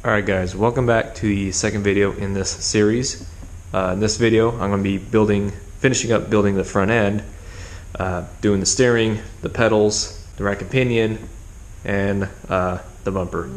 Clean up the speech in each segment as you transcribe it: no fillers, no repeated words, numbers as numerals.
Alright guys, welcome back to the second video in this series. In this video I'm going to be finishing up building the front end, doing the steering, the pedals, the rack and pinion, and the bumper.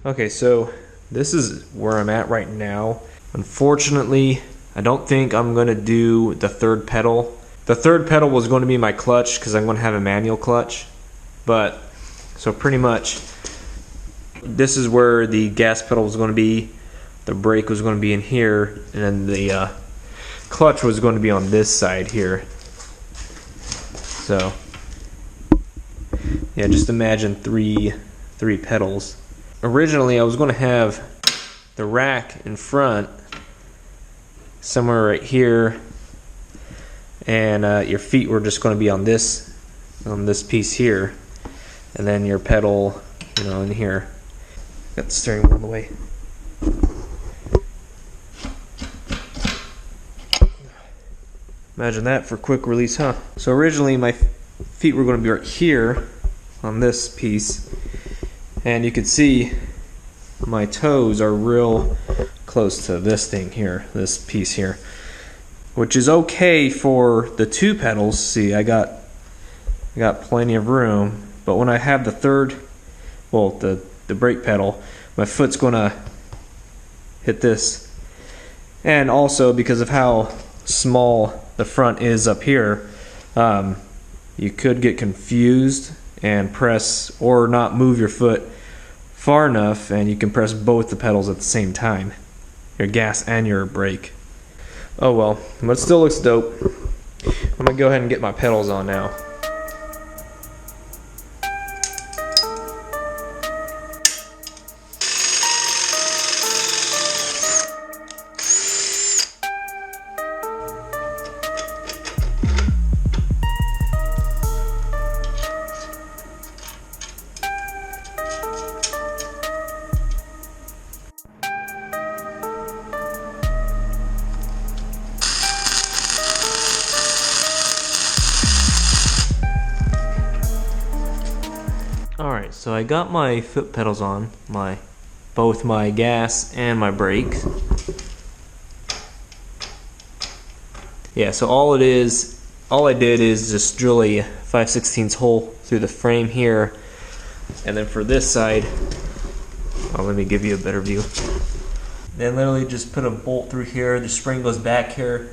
Okay, so this is where I'm at right now. Unfortunately, I don't think I'm going to do the third pedal. The third pedal was going to be my clutch because I'm going to have a manual clutch. But, so pretty much, this is where the gas pedal was going to be. The brake was going to be in here. And then the clutch was going to be on this side here. So, yeah, just imagine three pedals. Originally, I was going to have the rack in front, somewhere right here, and your feet were just going to be on this piece here, and then your pedal, in here. Got the steering wheel on the way. Imagine that for quick release, huh? So originally, my feet were going to be right here on this piece. And you can see my toes are real close to this thing here, this piece here, which is okay for the two pedals. See, I got plenty of room, but when I have the third, well, the brake pedal, my foot's gonna hit this. And also because of how small the front is up here, you could get confused and press or not move your foot far enough, and you can press both the pedals at the same time, your gas and your brake. Oh well, but it still looks dope. I'm gonna go ahead and get my pedals on now. Alright, so I got my foot pedals on, both my gas and my brake. Yeah, so all it is all I did is just drill a 5/16 hole through the frame here, and then for this side, let me give you a better view. Then literally just put a bolt through here, the spring goes back here,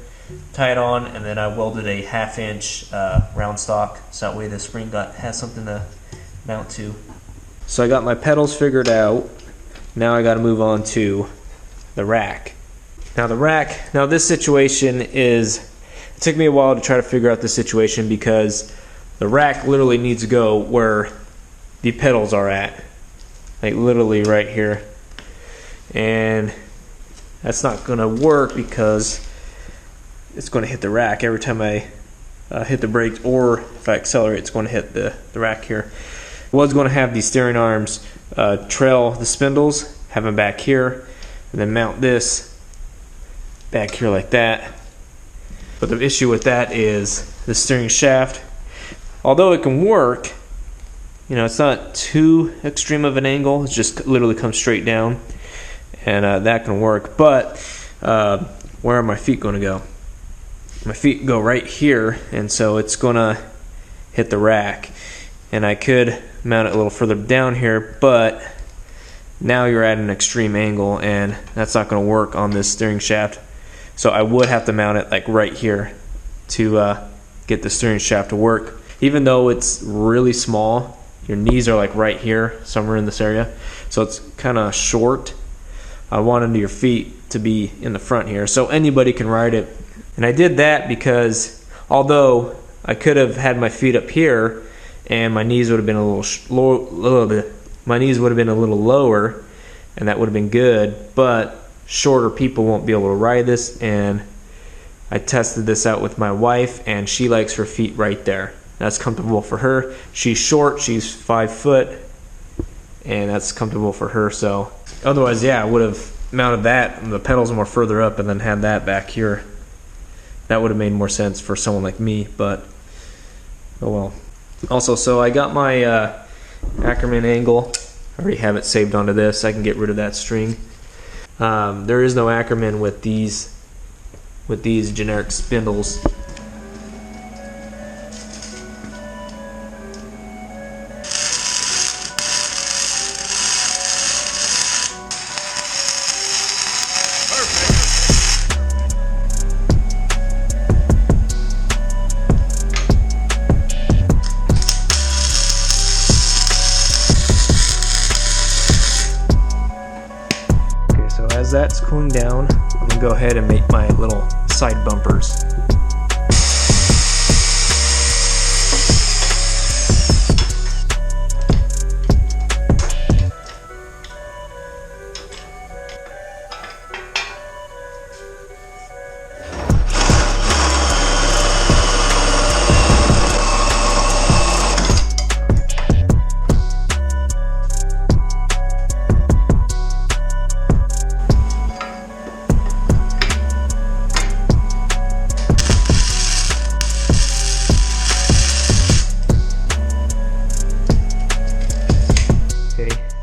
tie it on, and then I welded a 1/2 inch round stock, so that way the spring has something to mount to. So I got my pedals figured out. Now I got to move on to the rack. Now this situation is, it took me a while to try to figure out this situation because the rack literally needs to go where the pedals are at, like literally right here, and that's not going to work because it's going to hit the rack every time I hit the brakes, or if I accelerate it's going to hit the rack here. I was going to have these steering arms trail the spindles, have them back here, and then mount this back here like that. But the issue with that is the steering shaft, although it can work, you know, it's not too extreme of an angle, it just literally comes straight down, and that can work. But where are my feet going to go? My feet go right here, and so it's going to hit the rack. And I could mount it a little further down here, but now you're at an extreme angle, and that's not going to work on this steering shaft. So I would have to mount it like right here to get the steering shaft to work. Even though it's really small, your knees are like right here, somewhere in this area, so it's kind of short. I wanted your feet to be in the front here, so anybody can ride it. And I did that because although I could have had my feet up here, and my knees would have been a little lower, and that would have been good, but shorter people won't be able to ride this. And I tested this out with my wife, and she likes her feet right there. That's comfortable for her. She's short, she's 5 foot, and that's comfortable for her. So otherwise, yeah, I would have mounted that, and the pedals more further up, and then had that back here. That would have made more sense for someone like me, but oh well. Also, so I got my Ackerman angle. I already have it saved onto this. I can get rid of that string. There is no Ackerman with these generic spindles. As that's cooling down, I'm going to go ahead and make my little side bumpers.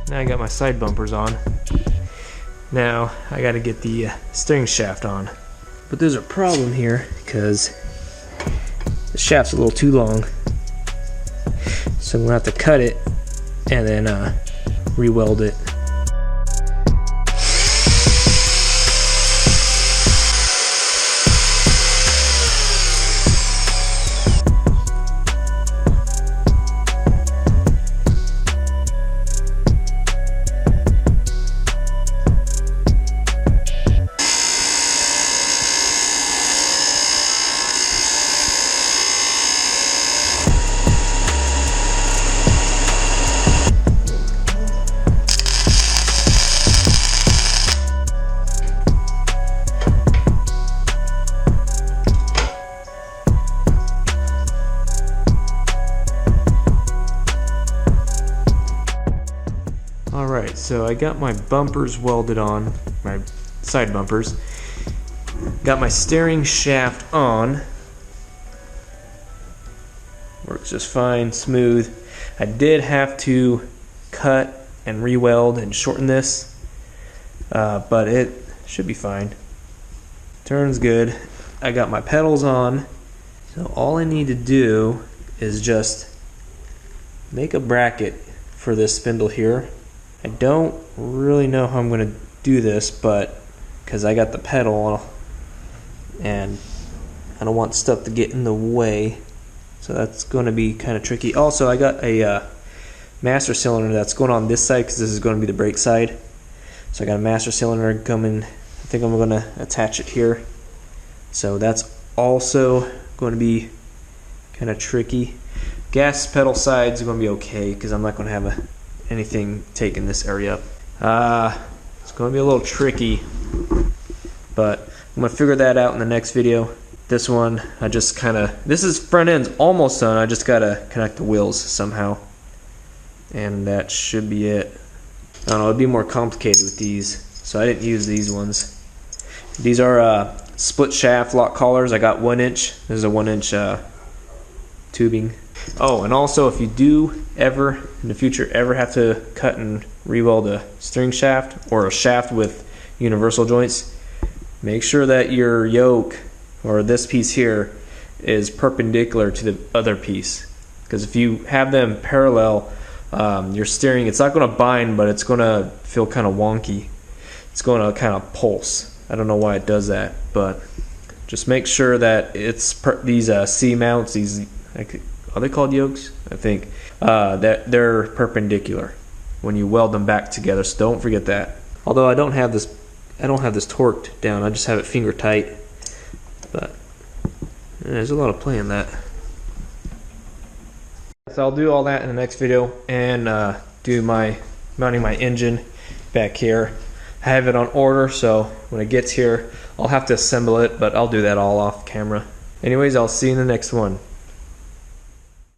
Now I got my side bumpers on. Now I got to get the steering shaft on. But there's a problem here because the shaft's a little too long. So I'm going to have to cut it and then re-weld it. Alright, so I got my bumpers welded on, my side bumpers. Got my steering shaft on. Works just fine, smooth. I did have to cut and re-weld and shorten this, but it should be fine. Turns good. I got my pedals on. So all I need to do is just make a bracket for this spindle here. I don't really know how I'm going to do this, but because I got the pedal and I don't want stuff to get in the way, so that's going to be kind of tricky. Also, I got a master cylinder that's going on this side because this is going to be the brake side. So I got a master cylinder coming. I think I'm going to attach it here. So that's also going to be kind of tricky. Gas pedal side's going to be okay because I'm not going to have anything taking this area up. It's going to be a little tricky, but I'm going to figure that out in the next video. This one, I just kind of, this is front end's almost done. I just got to connect the wheels somehow, and that should be it. I don't know, it'd be more complicated with these, so I didn't use these ones. These are split shaft lock collars. I got 1 inch. This is a 1 inch tubing. Oh, and also if you do ever in the future have to cut and re-weld a steering shaft or a shaft with universal joints, make sure that your yoke or this piece here is perpendicular to the other piece, because if you have them parallel, your steering, it's not going to bind, but it's going to feel kind of wonky. It's going to kind of pulse. I don't know why it does that, but just make sure that it's these C mounts, these, are they called yokes? I think that they're perpendicular when you weld them back together. So don't forget that. Although I don't have this torqued down. I just have it finger tight. But there's a lot of play in that. So I'll do all that in the next video and do my mounting my engine back here. I have it on order, so when it gets here, I'll have to assemble it, but I'll do that all off camera. Anyways, I'll see you in the next one.